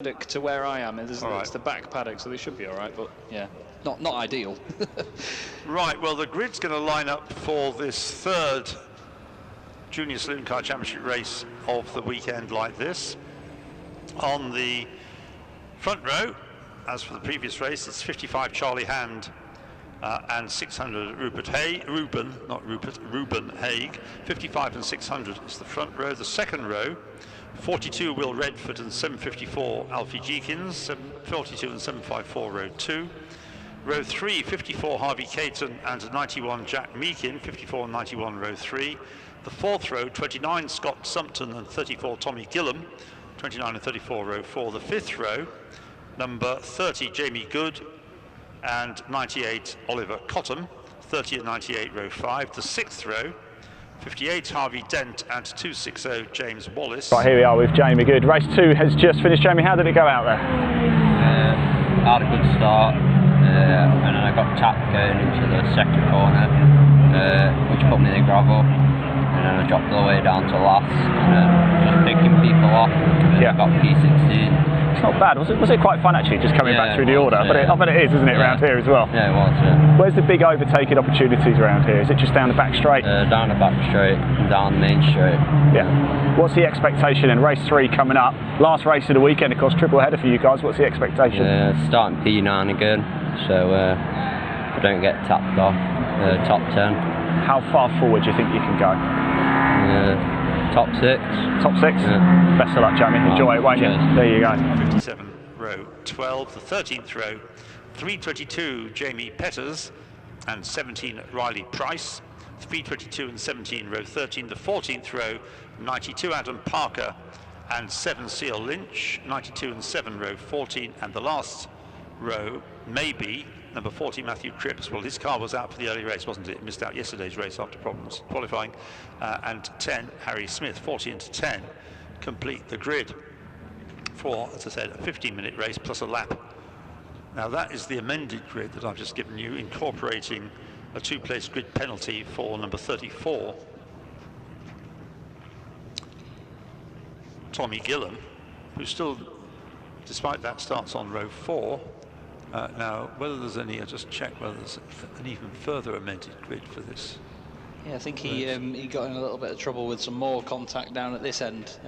paddock to where I am. It's Right. the back paddock, so they should be all right. But yeah, not ideal. Right. Well, the grid's going to line up for this third Junior Saloon Car Championship race of the weekend like this. On the front row, as for the previous race, it's 55 Charlie Hand and 600 Reuben Haig. 55 and 600 is the front row. The second row, 42 Will Redford and 754 Alfie Jeekins, 742 and 754 row 2. Row 3, 54 Harvey Caton and 91 Jack Meakin, 54 and 91 row 3. The fourth row, 29 Scott Sumpton and 34 Tommy Gillam, 29 and 34 row 4. The fifth row, number 30 Jamie Good and 98 Oliver Cottam, 30 and 98 row 5. The sixth row, 58 Harvey Dent and 260 James Wallace. Right, here we are with Jamie Good. Race 2 has just finished. Jamie, how did it go out there? I had a good start, and then I got tapped going into the second corner, which put me in the gravel, and then I dropped all the way down to last, and then just picking people off, and I got P16. It's not bad. Was it quite fun actually, just coming back through the order? But I bet it is, isn't it, around here as well? Yeah, it was, yeah. Where's the big overtaking opportunities around here? Is it just down the back straight? Down the back straight and down the main straight. Yeah. What's the expectation in race 3 coming up? Last race of the weekend, of course, triple header for you guys. What's the expectation? Starting P9 again, so if I don't get tapped off, top 10. How far forward do you think you can go? Top 6. Top 6? Yeah. Best of luck, Jamie. Enjoy it, won't you? There you go. 57 row 12. The 13th row, 322 Jamie Petters and 17 Riley Price. 322 and 17 row 13. The 14th row, 92 Adam Parker and 7 Seal Lynch. 92 and 7 row 14. And the last row, maybe number 40 Matthew Cripps. Well, his car was out for the early race, wasn't it? Missed out yesterday's race after problems qualifying. And 10 Harry Smith, 40 into 10, complete the grid for, as I said, a 15-minute race plus a lap. Now that is the amended grid that I've just given you, incorporating a 2-place grid penalty for number 34 Tommy Gillam, who still, despite that, starts on row 4. Now, whether there's any, I'll just check whether there's an even further amended grid for this. Yeah, I think he got in a little bit of trouble with some more contact down at this end.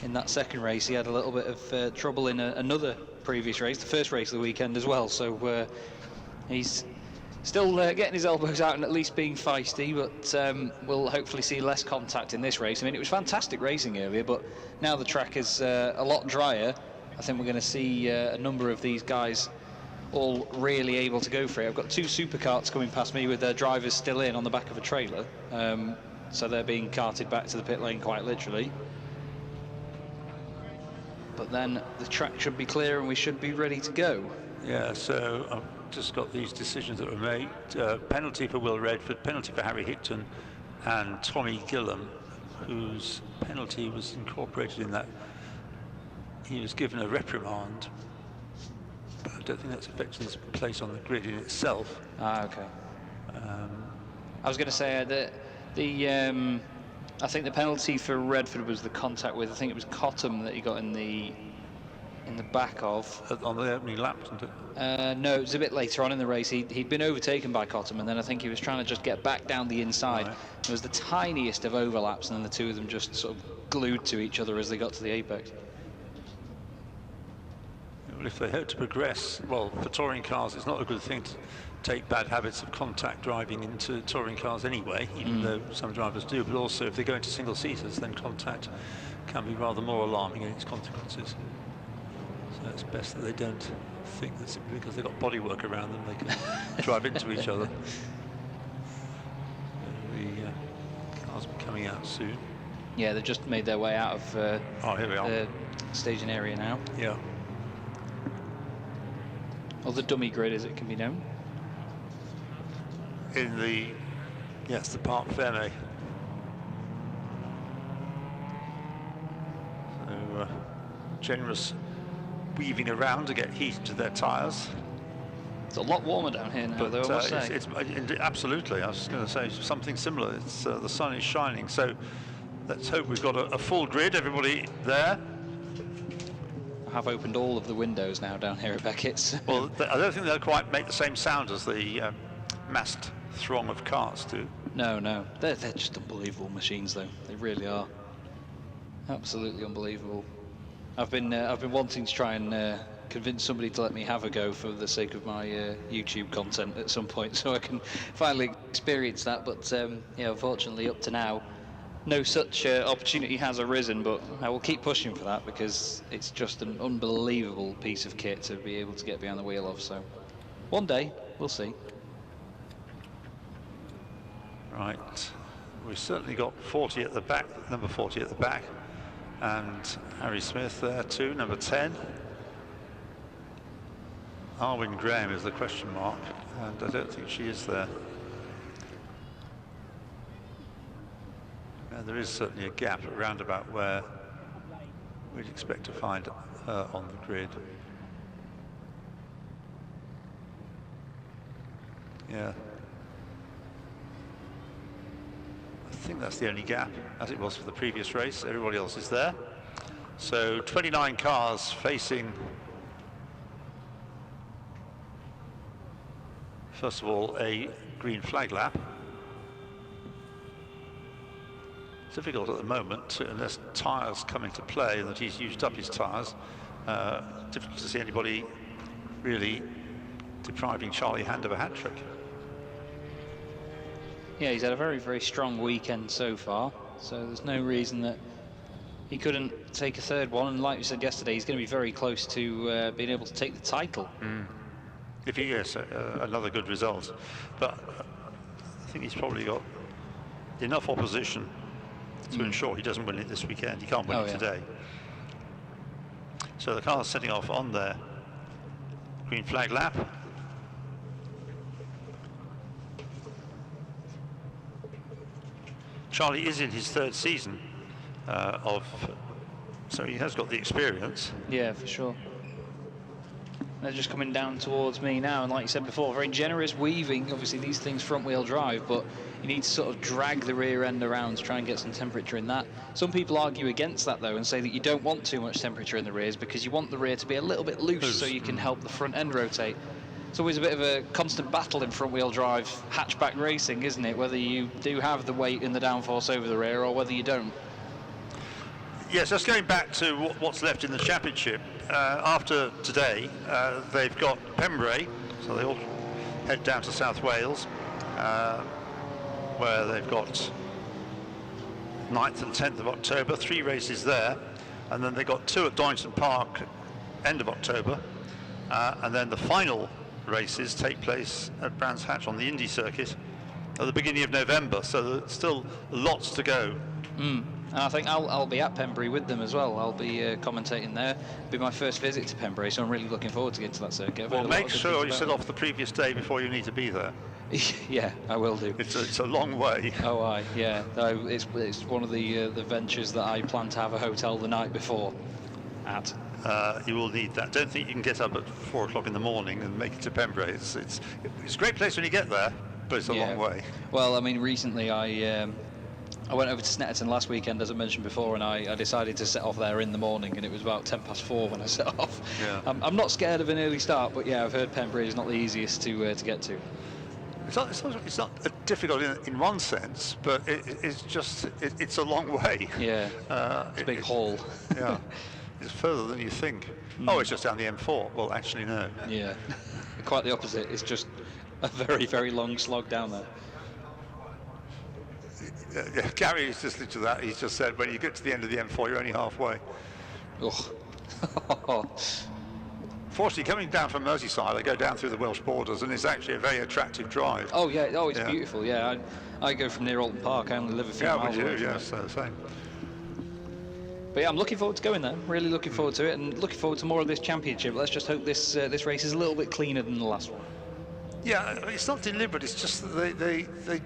In that second race, he had a little bit of trouble in another previous race, the first race of the weekend as well. So he's still getting his elbows out and at least being feisty, but we'll hopefully see less contact in this race. I mean, it was fantastic racing earlier, but now the track is a lot drier. I think we're going to see a number of these guys all really able to go for it. I've got 2 supercarts coming past me with their drivers still in on the back of a trailer. So they're being carted back to the pit lane quite literally. But then the track should be clear and we should be ready to go. Yeah, so I've just got these decisions that were made. Penalty for Will Redford, penalty for Harry Hickton and Tommy Gillam, whose penalty was incorporated in that. He was given a reprimand, but I don't think that's affecting his place on the grid in itself. Ah, okay. I was going to say that I think the penalty for Redford was the contact with, I think it was Cottam that he got in the back of. On the opening lap, wasn't it? No, it was a bit later on in the race. He'd been overtaken by Cottam, and then I think he was trying to just get back down the inside. Right. There was the tiniest of overlaps, and then the two of them just sort of glued to each other as they got to the apex. Well, if they hope to progress, well, for touring cars, it's not a good thing to take bad habits of contact driving into touring cars anyway, even though some drivers do, but also if they go into single-seaters, then contact can be rather more alarming in its consequences. So it's best that they don't think that simply because they've got bodywork around them, they can drive into each other. The cars will be coming out soon. Yeah, they've just made their way out of here we are. The staging area now. Yeah. Or the dummy grid, as it can be known. In the, yes, the Parc Fermé. So generous weaving around to get heat into their tyres. It's a lot warmer down here now, though, I must say. It's absolutely, I was going to say something similar. It's the sun is shining, so let's hope we've got a full grid, everybody there. have opened all of the windows now down here at Beckett's. Well, I don't think they'll quite make the same sound as the massed throng of cars do. No, they're just unbelievable machines, though. They really are. Absolutely unbelievable. I've been wanting to try and convince somebody to let me have a go for the sake of my YouTube content at some point, so I can finally experience that. But unfortunately, up to now, no such opportunity has arisen. But I will keep pushing for that because it's just an unbelievable piece of kit to be able to get behind the wheel of. So one day we'll see. Right, we've certainly got 40 at the back, number 40 at the back, and Harry Smith there too, number 10. Arwen Graham is the question mark, and I don't think she is there. And there is certainly a gap around about where we'd expect to find her on the grid. Yeah. I think that's the only gap, as it was for the previous race. Everybody else is there. So 29 cars facing, first of all, a green flag lap. Difficult at the moment, unless tyres come into play and that he's used up his tyres. Difficult to see anybody really depriving Charlie Hand of a hat-trick. Yeah, he's had a very, very strong weekend so far, so there's no reason that he couldn't take a third one, and like we said yesterday, he's going to be very close to being able to take the title. If he gets another good result, but I think he's probably got enough opposition to ensure he doesn't win it this weekend. He can't win it today. So the car's setting off on their green flag lap. Charlie is in his third season so he has got the experience. Yeah, for sure. They're just coming down towards me now, and like you said before, very generous weaving. Obviously these things front wheel drive, but you need to sort of drag the rear end around to try and get some temperature in that. Some people argue against that though and say that you don't want too much temperature in the rears because you want the rear to be a little bit loose so you can help the front end rotate. It's always a bit of a constant battle in front wheel drive hatchback racing, isn't it? Whether you do have the weight and the downforce over the rear or whether you don't. Yes, just going back to what's left in the championship. After today, they've got Pembrey, so they all head down to South Wales, where they've got 9th and 10th of October, 3 races there, and then they've got 2 at Donington Park, end of October, and then the final races take place at Brands Hatch on the Indy circuit at the beginning of November, so there's still lots to go. And I think I'll be at Pembrey with them as well. I'll be commentating there. It'll be my first visit to Pembrey, so I'm really looking forward to getting to that circuit. Well, make sure you set off the previous day before you need to be there. Yeah, I will do. It's a long way. Oh, yeah. No, it's one of the ventures that I plan to have a hotel the night before at. You will need that. Don't think you can get up at 4 o'clock in the morning and make it to Pembrey. It's a great place when you get there, but it's a long way. Well, I mean, recently I went over to Snetterton last weekend, as I mentioned before, and I decided to set off there in the morning, and it was about 4:10 when I set off. Yeah. I'm not scared of an early start, but yeah, I've heard Pembrey is not the easiest to get to. It's not difficult in one sense, but it's a long way. Yeah, it's a big haul. Yeah, it's further than you think. Oh, it's just down the M4. Well, actually, no. Yeah, quite the opposite. It's just a very, very long slog down there. Yeah, Gary is listening to that. He's just said when you get to the end of the M4, you're only halfway. Oh. Fortunately, coming down from Merseyside, I go down through the Welsh borders, and it's actually a very attractive drive. Oh yeah, it's beautiful. Yeah, I go from near Alton Park. I only live a few miles away. Yeah, so same. But yeah, I'm looking forward to going there. Really looking forward to it, and looking forward to more of this championship. Let's just hope this race is a little bit cleaner than the last one. Yeah, it's not deliberate. It's just that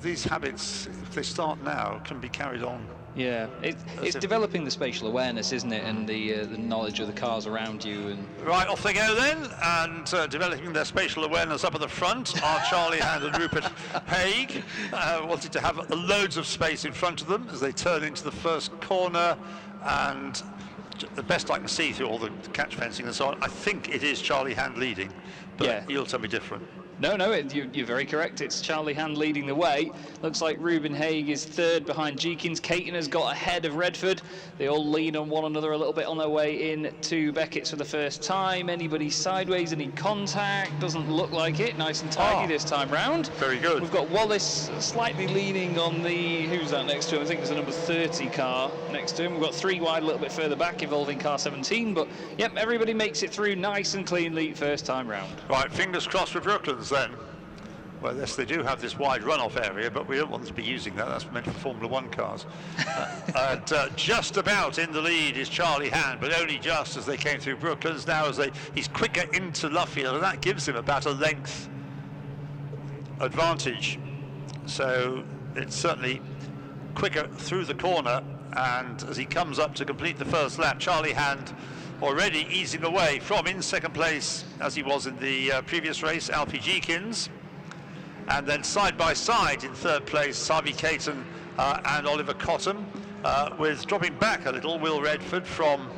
these habits, if they start now, can be carried on. Yeah, it's developing the spatial awareness, isn't it, and the knowledge of the cars around you. And right, off they go then, and developing their spatial awareness up at the front are Charlie Hand and Rupert Haig, wanted to have loads of space in front of them as they turn into the first corner, and the best I can see through all the catch fencing and so on, I think it is Charlie Hand leading, but Yeah. you'll tell me different. No, you're very correct. It's Charlie Hand leading the way. Looks like Ruben Haig is third behind Jeekins. Caton has got ahead of Redford. They all lean on one another a little bit on their way in to Beckett's for the first time. Anybody sideways, any contact? Doesn't look like it. Nice and tidy this time round. Very good. We've got Wallace slightly leaning on the, who's that next to him? I think it's the number 30 car next to him. We've got 3 wide a little bit further back involving car 17, but yep, everybody makes it through nice and cleanly first time round. Right, fingers crossed for Brooklands then. Well, yes, they do have this wide runoff area, but we don't want them to be using that. That's meant for Formula One cars. Just about in the lead is Charlie Hand, but only just as they came through Brooklands. Now he's quicker into Luffield, and that gives him about a length advantage. So it's certainly quicker through the corner, and as he comes up to complete the first lap, Charlie Hand already easing away from in second place, as he was in the previous race, Alfie Jeekins. And then side by side in third place, Harvey Caton and Oliver Cottam, with dropping back a little, Will Redford from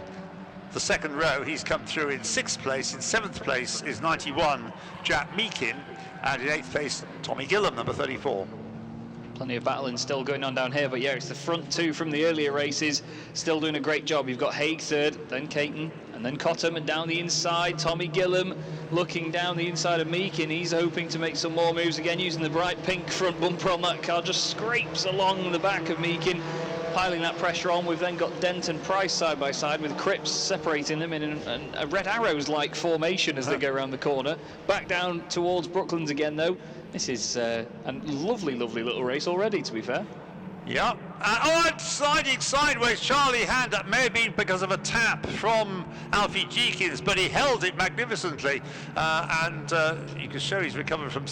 the second row. He's come through in sixth place. In seventh place is 91, Jack Meakin, and in eighth place, Tommy Gillam, number 34. Plenty of battling still going on down here, but yeah, it's the front two from the earlier races still doing a great job. You've got Haig third, then Caton, and then Cottam, and down the inside, Tommy Gillam looking down the inside of Meakin. He's hoping to make some more moves again, using the bright pink front bumper on that car, just scrapes along the back of Meakin, piling that pressure on. We've then got Dent and Price side by side, with Cripps separating them in a Red Arrows-like formation as they go around the corner. Back down towards Brooklands again, though. This is a lovely, lovely little race already, to be fair. Yeah. And sliding sideways, Charlie Hand. That may have been because of a tap from Alfie Jeekins, but he held it magnificently. And you can show he's recovered from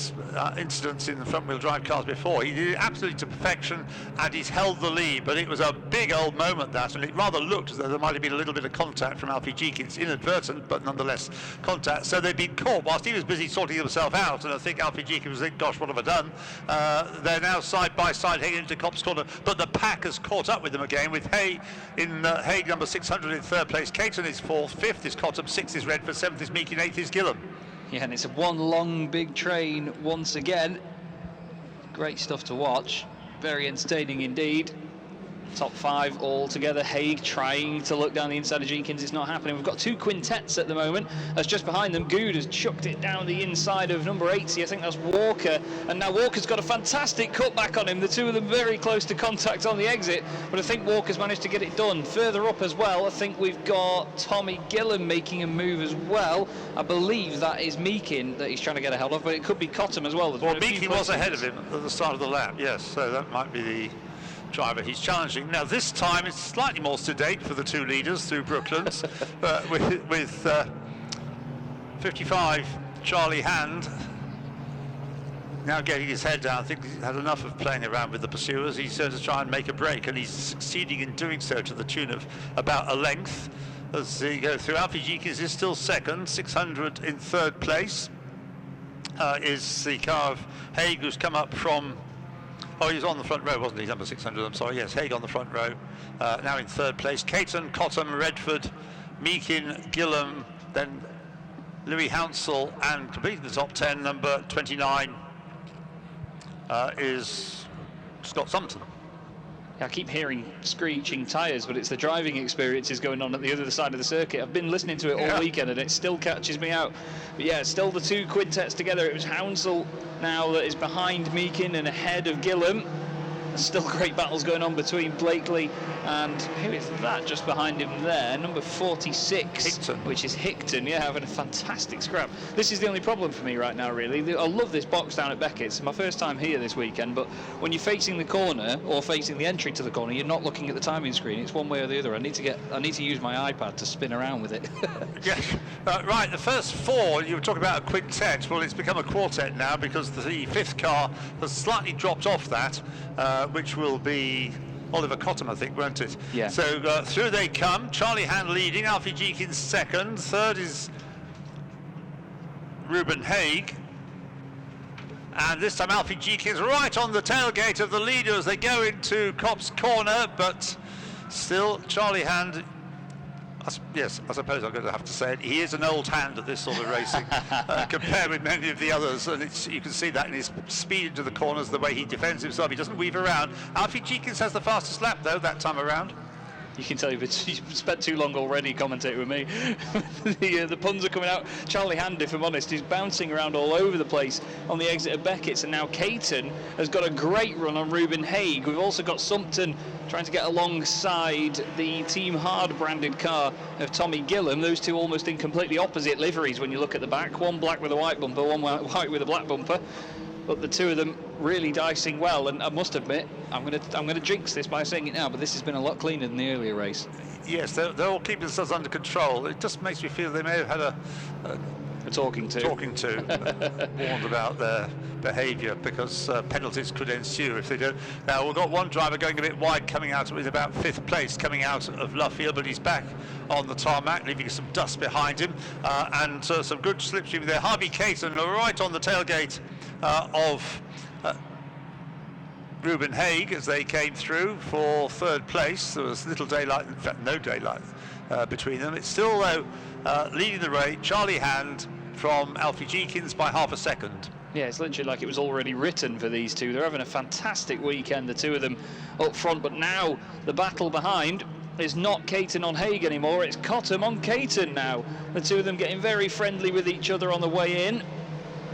incidents in the front-wheel drive cars before. He did it absolutely to perfection, and he's held the lead. But it was a big old moment, that, and it rather looked as though there might have been a little bit of contact from Alfie Jeekins, inadvertent, but nonetheless contact. So they'd been caught whilst he was busy sorting himself out, and I think Alfie Jeekins was thinking, gosh, what have I done? They're now side by side heading into Copse Corner, but the pack has caught up with them again, with Haig number 600 in third place, Caton is fourth, fifth is Cottam, sixth is Redford, seventh is Meakin, eighth is Gillam. Yeah, and it's one long big train once again. Great stuff to watch, very entertaining indeed. Top 5 all together. Haig trying to look down the inside of Jenkins. It's not happening. We've got 2 quintets at the moment. That's just behind them. Good has chucked it down the inside of number 80. I think that's Walker. And now Walker's got a fantastic cutback on him. The two of them very close to contact on the exit. But I think Walker's managed to get it done. Further up as well, I think we've got Tommy Gillam making a move as well. I believe that is Meakin that he's trying to get ahead of, but it could be Cottam as well. Well, Meakin was ahead of him at the start of the lap, yes. So that might be the driver he's challenging. Now this time it's slightly more sedate for the two leaders through Brooklands, with 55 Charlie Hand now getting his head down. I think he's had enough of playing around with the pursuers. He's going to try and make a break, and he's succeeding in doing so to the tune of about a length as he goes through. Alfie Jeekins is still second, 600 in third place is the car of Haig, who's come up from, oh, he was on the front row, wasn't he? Number 600, I'm sorry. Yes, Haig on the front row. Now in third place. Caton, Cottam, Redford, Meakin, Gillam, then Louis Hounsell, and completing the top 10, number 29, is Scott Sumton. I keep hearing screeching tyres, but it's the driving experiences going on at the other side of the circuit. I've been listening to it all weekend, and it still catches me out. But yeah, still the two quintets together. It was Hounsell now that is behind Meakin and ahead of Gillam. Still great battles going on between Blakely and who is that just behind him there? Number 46, Hickton. Which is Hickton. Yeah, having a fantastic scrap. This is the only problem for me right now, really. I love this box down at Beckett's. It's my first time here this weekend, but when you're facing the corner or facing the entry to the corner, you're not looking at the timing screen. It's one way or the other. I need to use my iPad to spin around with it. Yes. Right, the first four, you were talking about a quintet. Well, it's become a quartet now because the fifth car has slightly dropped off that, which will be Oliver Cottam, I think, won't it? Yeah. So through they come. Charlie Hand leading, Alfie Jeekins second. Third is Ruben Haig. And this time Alfie Jeekins right on the tailgate of the leader as they go into Copse Corner, but still Charlie Hand Yes, I suppose I'm going to have to say it. He is an old hand at this sort of racing, compared with many of the others, and you can see that in his speed into the corners, the way he defends himself. He doesn't weave around. Alfie Jenkins has the fastest lap, though, that time around. You can tell you've spent too long already commentating with me. The puns are coming out. Charlie Hand, if I'm honest, is bouncing around all over the place on the exit of Beckett's, and now Caton has got a great run on Ruben Haig. We've also got Sumpton trying to get alongside the Team Hard branded car of Tommy Gillam. Those two almost in completely opposite liveries when you look at the back. One black with a white bumper, one white with a black bumper. But the two of them really dicing well, and I must admit, I'm gonna jinx this by saying it now, but this has been a lot cleaner than the earlier race. Yes, they're all keeping themselves under control. It just makes me feel they may have had a talking to, warned about their behaviour, because penalties could ensue if they don't. Now, we've got one driver going a bit wide, coming out with about 5th place, coming out of Luffield, but he's back on the tarmac, leaving some dust behind him, and some good slipstream there. Harvey Caton right on the tailgate of Ruben Haig as they came through for 3rd place. There was little daylight, in fact no daylight between them. It's still, though, leading the race, Charlie Hand from Alfie Jenkins by half a second. Yeah, it's literally like it was already written for these two. They're having a fantastic weekend, the two of them up front, but now the battle behind is not Caton on Haig anymore, it's Cottam on Caton now. The two of them getting very friendly with each other on the way in,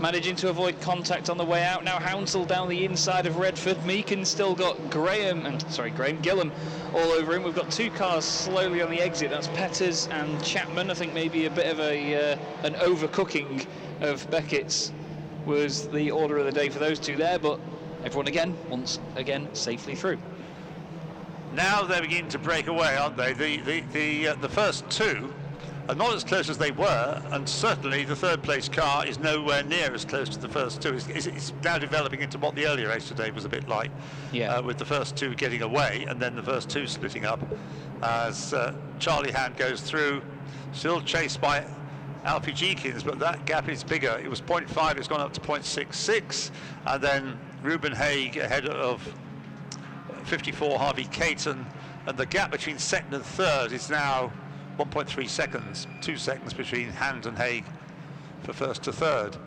managing to avoid contact on the way out. Now Hounsell down the inside of Redford. Meakin still got Graham Gillam all over him. We've got two cars slowly on the exit. That's Petters and Chapman. I think maybe a bit of an overcooking of Beckett's was the order of the day for those two there, but everyone once again safely through. Now they're beginning to break away, aren't they? The first two are not as close as they were, and certainly the 3rd place car is nowhere near as close to the first two. It's now developing into what the earlier race today was a bit like, with the first two getting away and then the first two splitting up as Charlie Hand goes through, still chased by Alfie Jenkins, but that gap is bigger. It was 0.5, it's gone up to 0.66, and then Ruben Haig ahead of 54 Harvey Caton, and the gap between 2nd and 3rd is now 1.3 seconds, 2 seconds between Hand and Haig for 1st to 3rd.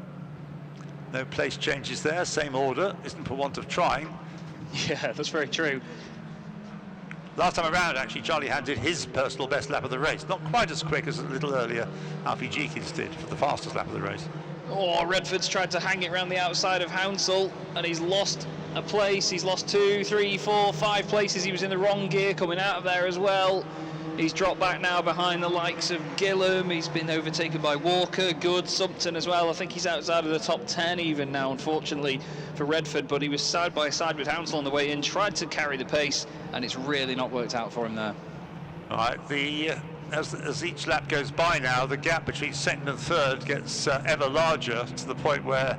No place changes there, same order, isn't for want of trying. Yeah, that's very true. Last time around, actually, Charlie Hand did his personal best lap of the race. Not quite as quick as a little earlier Alfie Jenkins did for the fastest lap of the race. Oh, Redford's tried to hang it around the outside of Hounsell, and he's lost a place. He's lost 2, 3, 4, 5 places. He was in the wrong gear coming out of there as well. He's dropped back now behind the likes of Gillam. He's been overtaken by Walker, Good, Sumpton as well. I think he's outside of the top 10 even now, unfortunately, for Redford. But he was side by side with Hounsell on the way in, tried to carry the pace, and it's really not worked out for him there. All right, as each lap goes by now, the gap between 2nd and 3rd gets ever larger, to the point where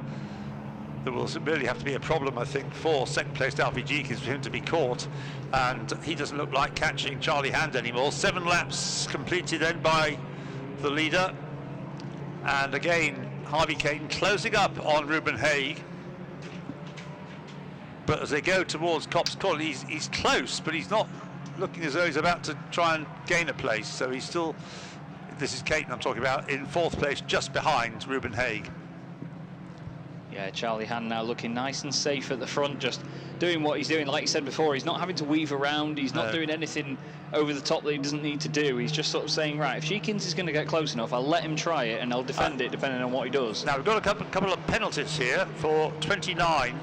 there will really have to be a problem, I think, for 2nd placed Alfie Jenkins for him to be caught, and he doesn't look like catching Charlie Hand anymore. 7 laps completed then by the leader, and again Harvey Caton closing up on Ruben Haig, but as they go towards Copse Corner, he's close, but he's not looking as though he's about to try and gain a place, so he's still, this is Caton I'm talking about, in 4th place just behind Ruben Haig. Yeah, Charlie Hand now looking nice and safe at the front, just doing what he's doing. Like you said before, he's not having to weave around, he's not doing anything over the top that he doesn't need to do. He's just sort of saying, right, if Jenkins is going to get close enough, I'll let him try it and I'll defend it depending on what he does. Now we've got a couple of penalties here for 29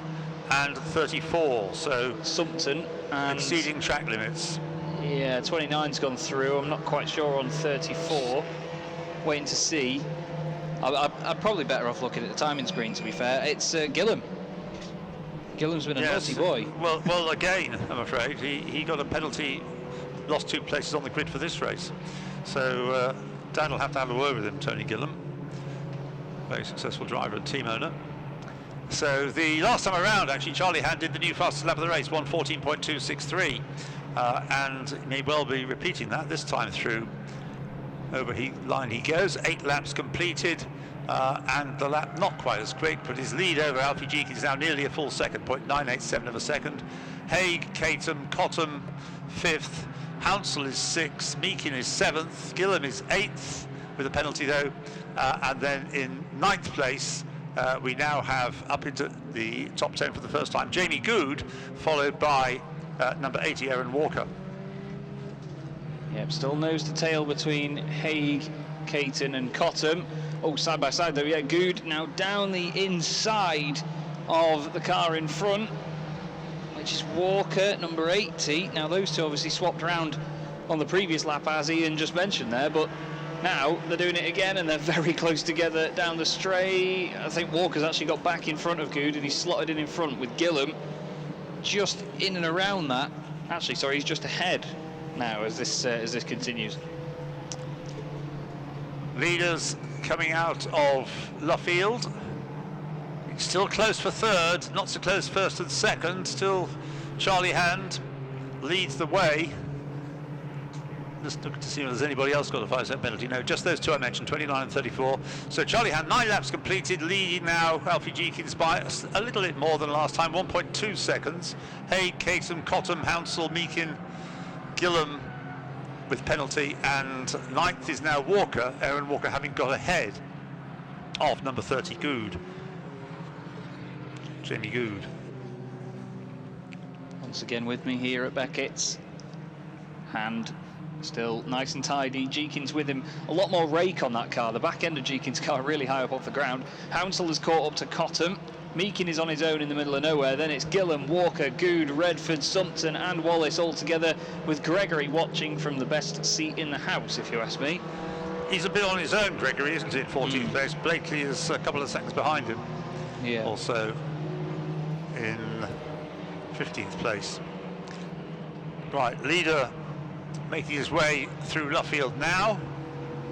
and 34, so Sumpton and exceeding track limits. Yeah, 29's gone through. I'm not quite sure on 34. Waiting to see. I'm probably better off looking at the timing screen, to be fair. It's Gillam. Gillam's been a naughty boy. Well, again, I'm afraid he got a penalty, lost 2 places on the grid for this race. So Dan will have to have a word with him, Tony Gillam, very successful driver and team owner. So the last time around, actually, Charlie Hand did the new fastest lap of the race, 1:14.263, and he may well be repeating that this time through. Over line he goes, 8 laps completed, and the lap not quite as quick, but his lead over Alfie Jenkins is now nearly a full second, 0.987 of a second. Haig, Caton, Cottam 5th, Hounsell is 6th, Meakin is 7th, Gillam is 8th with a penalty though, and then in 9th place we now have up into the top 10 for the first time Jamie Good, followed by number 80 Aaron Walker. Yep, still nose to tail between Haig, Caton and Cottam. Oh, side by side though, yeah, Good now down the inside of the car in front, which is Walker, number 80. Now those two obviously swapped around on the previous lap, as Ian just mentioned there, but now they're doing it again and they're very close together down the straight. I think Walker's actually got back in front of Good and he's slotted in front with Gillam just in and around that. Actually, sorry, he's just ahead now as this continues. Leaders coming out of Luffield. Still close for third, not so close first and second. Still Charlie Hand leads the way. Just looking to see if there's anybody else got a 5-second penalty. No, just those two I mentioned, 29 and 34. So Charlie Hand, 9 laps completed, leading now Alfie Jenkins by a little bit more than last time, 1.2 seconds. Haig, Caton, Cottam, Hounsell, Meakin, Gillam with penalty, and 9th is now Walker, Aaron Walker having got ahead of number 30 Good. Jamie Good. Once again with me here at Beckett's. Hand still nice and tidy. Jenkins with him. A lot more rake on that car. The back end of Jenkins' car really high up off the ground. Hounsell has caught up to Cottam. Meakin is on his own in the middle of nowhere. Then it's Gillam, Walker, Good, Redford, Sumpton and Wallace all together, with Gregory watching from the best seat in the house, if you ask me. He's a bit on his own, Gregory, isn't he, in 14th place? Blakely is a couple of seconds behind him. Yeah. Also in 15th place. Right, leader making his way through Luffield now.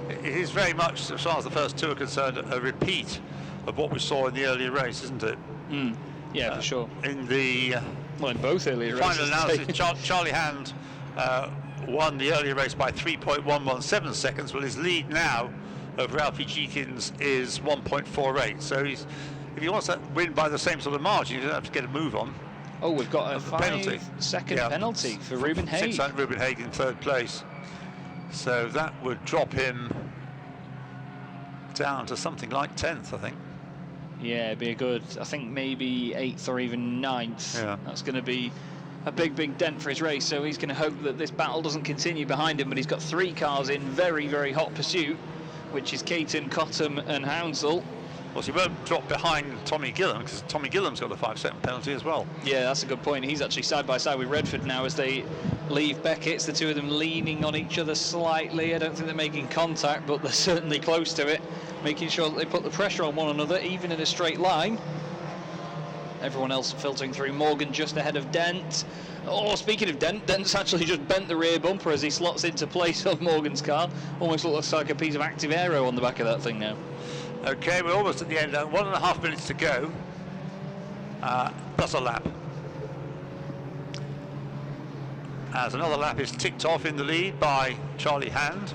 It is very much, as far as the first two are concerned, a repeat of what we saw in the earlier race, isn't it? Yeah, for sure. In the well, in both earlier final races. analysis, Charlie Hand won the earlier race by 3.117 seconds. Well, his lead now over Alfie Jenkins is 1.48. So if he wants to win by the same sort of margin, he's going to have to get a move on. Oh, we've got a penalty. 5-second penalty for Ruben Haig. Ruben Haig in third place. So that would drop him down to something like 10th, I think. Yeah, it'd be a good, I think maybe 8th or even 9th. Yeah. That's going to be a big dent for his race, so he's going to hope that this battle doesn't continue behind him, but he's got 3 cars in very hot pursuit, which is Caton, Cottam and Hounsell. Well, he won't drop behind Tommy Gillam, because Tommy Gillam's got a 5-second penalty as well. Yeah, that's a good point. He's actually side by side with Redford now as they leave Beckett's. The two of them leaning on each other slightly. I don't think they're making contact, but they're certainly close to it, making sure that they put the pressure on one another, even in a straight line. Everyone else filtering through. Morgan just ahead of Dent. Oh, speaking of Dent, Dent's actually just bent the rear bumper as he slots into place on Morgan's car. Almost looks like a piece of active aero on the back of that thing now. Okay, we're almost at the end now. 1.5 minutes to go, plus a lap. As another lap is ticked off in the lead by Charlie Hand,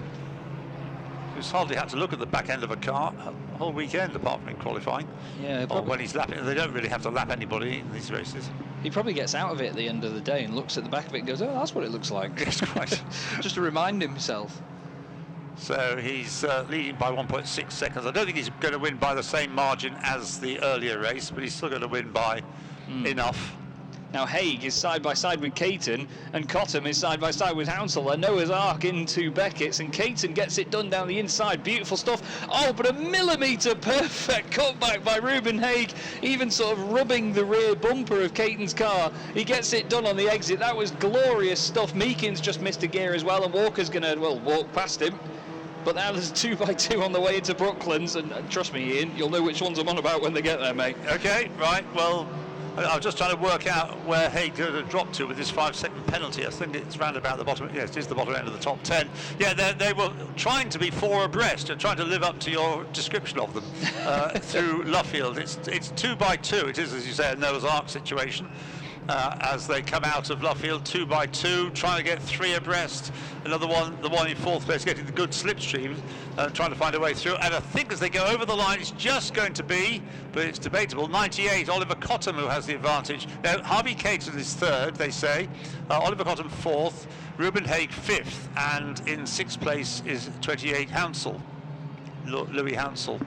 who's hardly had to look at the back end of a car the whole weekend, apart from in qualifying. Yeah, or when he's lapping. They don't really have to lap anybody in these races. He probably gets out of it at the end of the day and looks at the back of it and goes, oh, that's what it looks like. Yes, quite. Just to remind himself. So he's leading by 1.6 seconds. I don't think he's going to win by the same margin as the earlier race, but he's still going to win by enough. Now Haig is side by side with Caton, and Cottam is side by side with Hounsell. And Noah's Ark into Beckett's, and Caton gets it done down the inside. Beautiful stuff. Oh, but a millimetre perfect cutback by Ruben Haig, even sort of rubbing the rear bumper of Caton's car. He gets it done on the exit. That was glorious stuff. Meakin's just missed a gear as well, and Walker's going to, well, walk past him. But now there's 2x2 on the way into Brooklands, and trust me, Ian, you'll know which ones I'm on about when they get there, mate. Okay, right, well, I'm just trying to work out where Haig could have dropped to with this 5-second penalty. I think it's round about the bottom. Yes, it is the bottom end of the top 10. Yeah, they were trying to be 4 abreast and trying to live up to your description of them through Luffield. It's 2x2. It is, as you say, a Noah's Ark situation. as they come out of Luffield 2 by 2, trying to get 3 abreast. Another one, the one in 4th place, getting the good slipstream, trying to find a way through. And I think as they go over the line, it's just going to be, but it's debatable, 98, Oliver Cottam, who has the advantage. Now, Harvey Caton is 3rd, they say. Oliver Cottam 4th, Ruben Haig 5th, and in 6th place is 28 Hounsell, Louis Hounsell.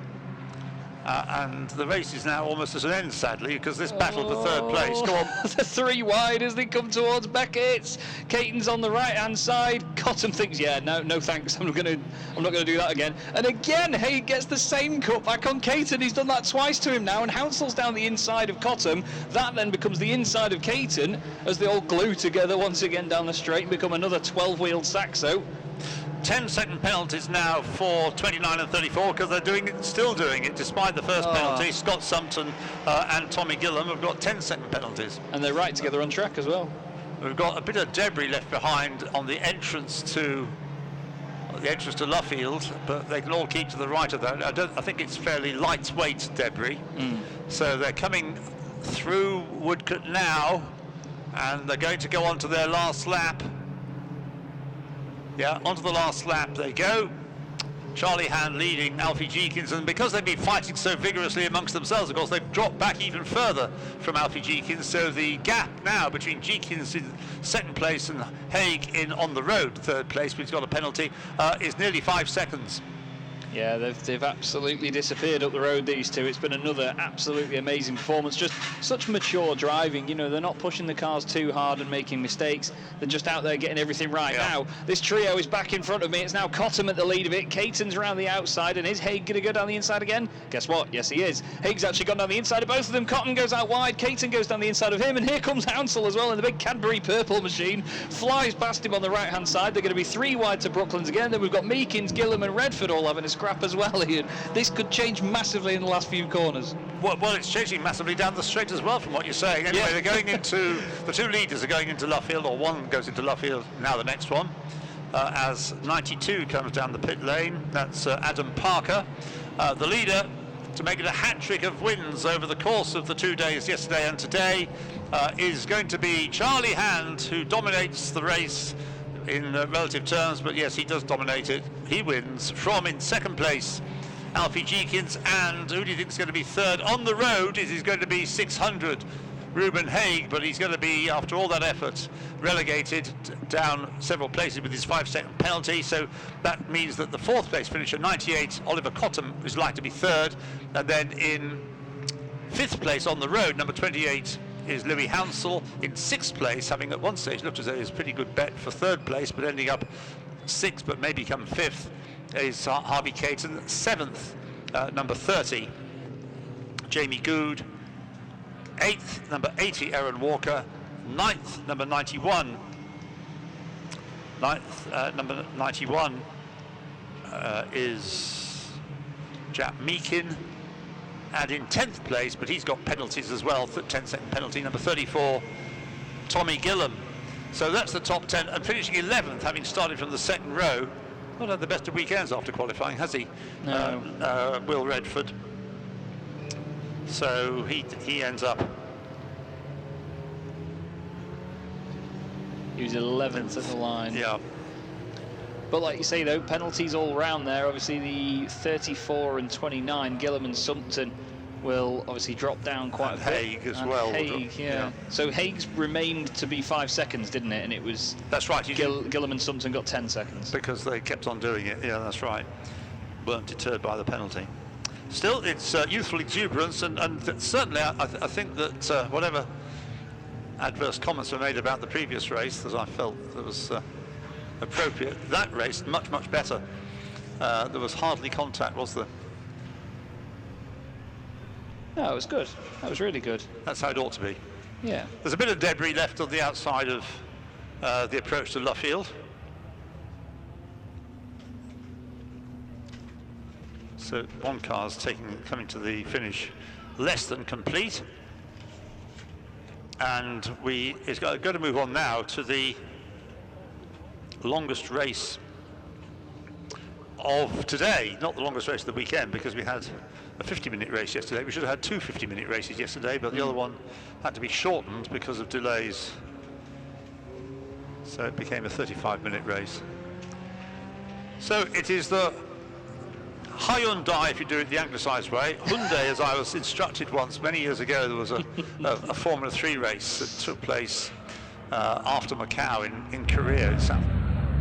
And the race is now almost at an end, sadly, because this battle for 3rd place. Go on. The 3 wide as they come towards Beckett. Caton's on the right-hand side. Cottam thinks, yeah, no thanks. I'm not going to do that again. And again, Haig gets the same cut back on Caton. He's done that twice to him now, and Hounsell's down the inside of Cottam. That then becomes the inside of Caton as they all glue together once again down the straight and become another 12-wheeled Saxo. 10-second penalties now for 29 and 34, because they're still doing it despite the first penalty. Scott Sumpton and Tommy Gillam have got 10-second penalties. And they're right together on track as well. We've got a bit of debris left behind on the entrance to Luffield, but they can all keep to the right of that. I think it's fairly lightweight debris. So they're coming through Woodcote now, and they're going to go on to their last lap. Yeah, onto the last lap they go. Charlie Hand leading Alfie Jeekins, and because they've been fighting so vigorously amongst themselves, of course, they've dropped back even further from Alfie Jeekins, so the gap now between Jeekins in 2nd place and Haig in on the road 3rd place, but he's got a penalty, is nearly 5 seconds. Yeah, they've absolutely disappeared up the road, these two. It's been another absolutely amazing performance. Just such mature driving. You know, they're not pushing the cars too hard and making mistakes. They're just out there getting everything right. Yeah. Now, this trio is back in front of me. It's now Cottam at the lead of it. Caton's around the outside, and is Haig going to go down the inside again? Guess what? Yes, he is. Haig's actually gone down the inside of both of them. Cottam goes out wide. Caton goes down the inside of him, and here comes Hounsell as well, and the big Cadbury purple machine flies past him on the right-hand side. They're going to be 3 wide to Brooklands again. Then we've got Meekins, Gillam, and Redford all having a scrap as well, Ian. This could change massively in the last few corners. Well, it's changing massively down the straight as well, from what you're saying. Anyway, They're going into, the 2 leaders are going into Luffield, or one goes into Luffield, now the next one, as 92 comes down the pit lane. That's Adam Parker. The leader, to make it a hat-trick of wins over the course of the 2 days, yesterday and today, is going to be Charlie Hand, who dominates the race in relative terms, but yes, he does dominate it. He wins from, in 2nd place, Alfie Jeekins, and who do you think is going to be 3rd on the road? It is going to be 600 Ruben Haig, but he's going to be, after all that effort, relegated down several places with his 5-second penalty. So that means that the 4th place finisher, 98, Oliver Cottam, is likely to be 3rd, and then in 5th place on the road, number 28 is Louis Hounsell. In 6th place, having at one stage looked as though it was a pretty good bet for 3rd place, but ending up 6th, but maybe come 5th, is Harvey Caton. 7th, number 30, Jamie Good. 8th, number 80, Aaron Walker. 9th, number 91. 9th, number 91 is Jack Meekin. And in 10th place, but he's got penalties as well, 10-second penalty, number 34, Tommy Gillam. So that's the top 10, and finishing 11th, having started from the 2nd row. Not had the best of weekends after qualifying, has he? No. Will Redford. So he ends up. He was 11th at the line. Yeah. But like you say, though, penalties all round there. Obviously, the 34 and 29, Gillam and Sumpton, will obviously drop down quite a bit. Haig as well. Haig, yeah. So Haig's remained to be 5 seconds, didn't it? And it was. That's right. Gillam and Sumpton got 10 seconds. Because they kept on doing it. Yeah, that's right. Weren't deterred by the penalty. Still, it's youthful exuberance, and certainly I think that whatever adverse comments were made about the previous race, that I felt that was appropriate. That race, much better. There was hardly contact, was there? No, it was good. That was really good. That's how it ought to be. Yeah. There's a bit of debris left on the outside of the approach to Luffield. So one car's coming to the finish less than complete. And it's going to move on now to the longest race of today, not the longest race of the weekend, because we had a 50-minute race yesterday. We should have had two 50-minute races yesterday, but the other one had to be shortened because of delays. So it became a 35-minute race. So it is the Hyundai, if you do it the anglicised way. Hyundai, as I was instructed once many years ago, there was a Formula 3 race that took place after Macau in Korea itself.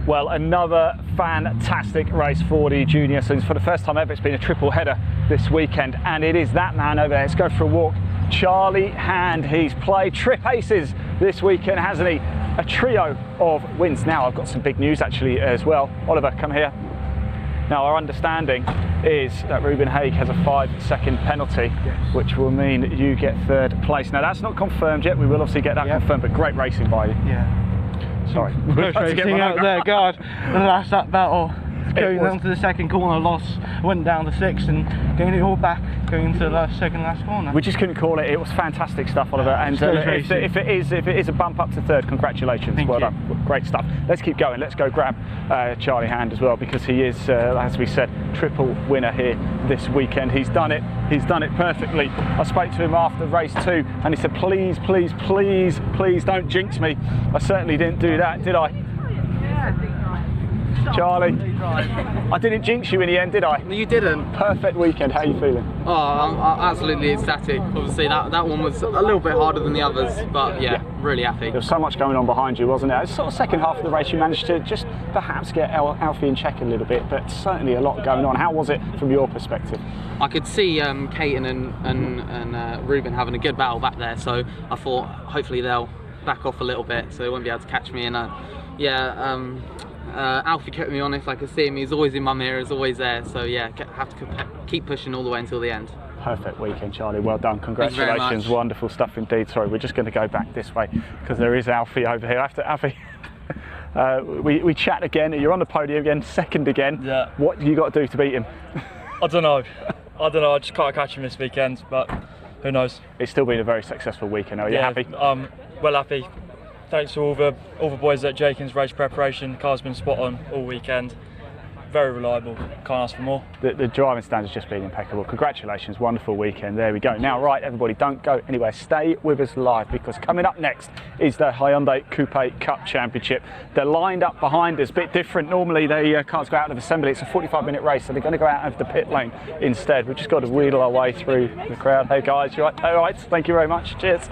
Well, another fantastic race for the junior saloons. For the first time ever, it's been a triple header this weekend, and it is that man over there. Let's go for a walk. Charlie Hand. He's played trip aces this weekend, hasn't he? A trio of wins. Now, I've got some big news actually as well. Oliver, come here. Now, our understanding is that Ruben Haig has a 5-second penalty, yes, which will mean that you get third place. Now, that's not confirmed yet. We will obviously get that confirmed, but great racing by you. Yeah. Sorry. Close racing out there, God. The last lap battle. Going down to the second corner, lost, went down to 6th and getting it all back, going into the second last corner. We just couldn't call it. It was fantastic stuff, Oliver. And if it is a bump up to third, congratulations. Well done. Great stuff. Let's keep going. Let's go grab Charlie Hand as well, because he is, as we said, triple winner here this weekend. He's done it. He's done it perfectly. I spoke to him after race 2 and he said, please, please, please, please don't jinx me. I certainly didn't do that, did I? Charlie, I didn't jinx you in the end, did I? No, you didn't. Perfect weekend. How are you feeling? Oh, I'm absolutely ecstatic. Obviously, that one was a little bit harder than the others, but yeah, really happy. There was so much going on behind you, wasn't there? It's sort of second half of the race, you managed to just perhaps get Alfie in check a little bit, but certainly a lot going on. How was it from your perspective? I could see Caton and Ruben having a good battle back there, so I thought hopefully they'll back off a little bit, so they won't be able to catch me. And Alfie kept me honest. I could see him. He's always in my mirrors, always there. So yeah, have to keep pushing all the way until the end. Perfect weekend, Charlie. Well done. Congratulations. Wonderful stuff indeed. Sorry, we're just going to go back this way because there is Alfie over here. After Alfie, we chat again. You're on the podium again, second again. Yeah. What have you got to do to beat him? I don't know. I just can't catch him this weekend, but who knows? It's still been a very successul weekend. Are you happy? Well happy. Thanks to all the boys at Jenkins Race Preparation. Car's been spot on all weekend. Very reliable. Can't ask for more. The driving standards has just been impeccable. Congratulations, wonderful weekend. There we go. Now, right, everybody, don't go anywhere. Stay with us live, because coming up next is the Hyundai Coupe Cup Championship. They're lined up behind us, a bit different. Normally, the cars go out of assembly. It's a 45-minute race, so they're going to go out of the pit lane instead. We've just got to wheedle our way through the crowd. Hey guys, you right? All right. Thank you very much. Cheers.